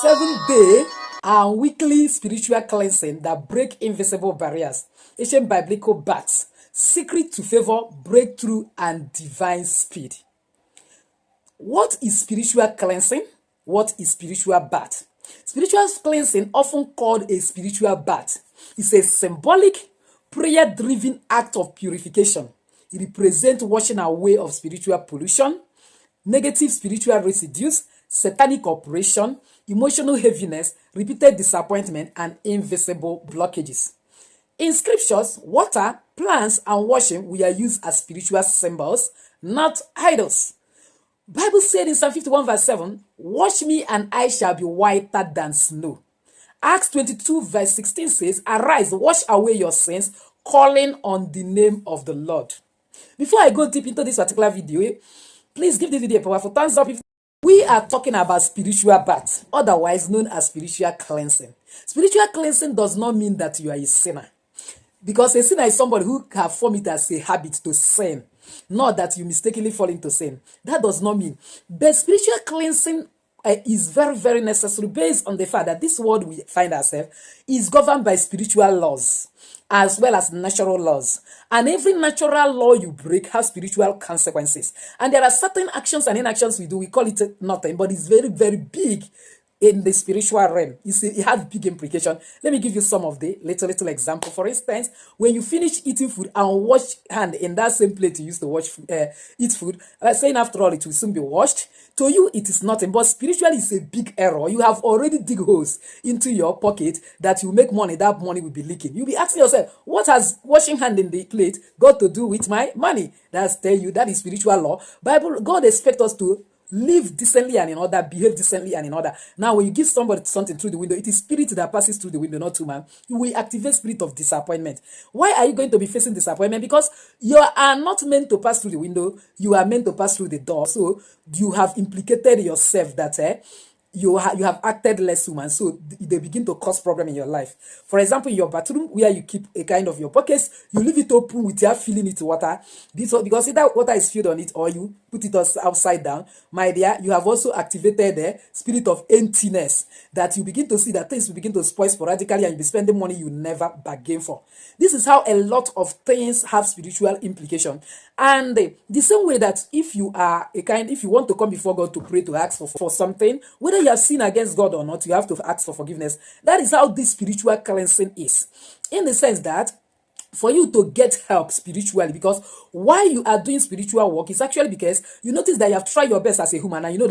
7-day and weekly spiritual cleansing that break invisible barriers, ancient biblical baths, secret to favor, breakthrough, and divine speed. What is spiritual cleansing? What is spiritual bath? Spiritual cleansing, often called a spiritual bath, is a symbolic, prayer-driven act of purification. It represents washing away of spiritual pollution, negative spiritual residues, satanic operation, emotional heaviness, repeated disappointment, and invisible blockages. In scriptures, water, plants, and washing were used as spiritual symbols, not idols. Bible said in Psalm 51 verse 7, "Wash me and I shall be whiter than snow." Acts 22 verse 16 says, "Arise, wash away your sins, calling on the name of the Lord." Before I go deep into this particular video, please give this video a powerful thumbs up. We are talking about spiritual bath, otherwise known as spiritual cleansing. Spiritual cleansing does not mean that you are a sinner. Because a sinner is somebody who have formed it as a habit to sin, not that you mistakenly fall into sin. That does not mean. But spiritual cleansing is very, very necessary based on the fact that this world we find ourselves is governed by spiritual laws as well as natural laws. And every natural law you break has spiritual consequences. And there are certain actions and inactions we do, we call it nothing, but it's very, very big in the spiritual realm. You see, it has big implication. Let me give you some of the little example. For instance, when you finish eating food and wash hand in that same plate you used to eat food, saying after all it will soon be washed, to you it is nothing, but spiritually it's a big error. You have already dig holes into your pocket that you make money, that money will be leaking. You'll be asking yourself, what has washing hand in the plate got to do with my money? That's tell you that is spiritual law. God expects us to live decently and in order, behave decently and in order. Now, when you give somebody something through the window, it is spirit that passes through the window, not human. You will activate spirit of disappointment. Why are you going to be facing disappointment? Because you are not meant to pass through the window. You are meant to pass through the door. So you have implicated yourself that you have acted less human, so they begin to cause problem in your life. For example, in your bathroom where you keep a kind of your buckets, you leave it open without filling it with water. Because either water is filled on it or you put it upside down, my dear, you have also activated the spirit of emptiness, that you begin to see that things will begin to spoil sporadically and you'll be spending money you never bargain for. This is how a lot of things have spiritual implication. And the same way that if you want to come before God to pray, to ask for something, whether you have sinned against God or not, you have to ask for forgiveness. That is how this spiritual cleansing is. In the sense that for you to get help spiritually, because why you are doing spiritual work is actually because you notice that you have tried your best as a human and you know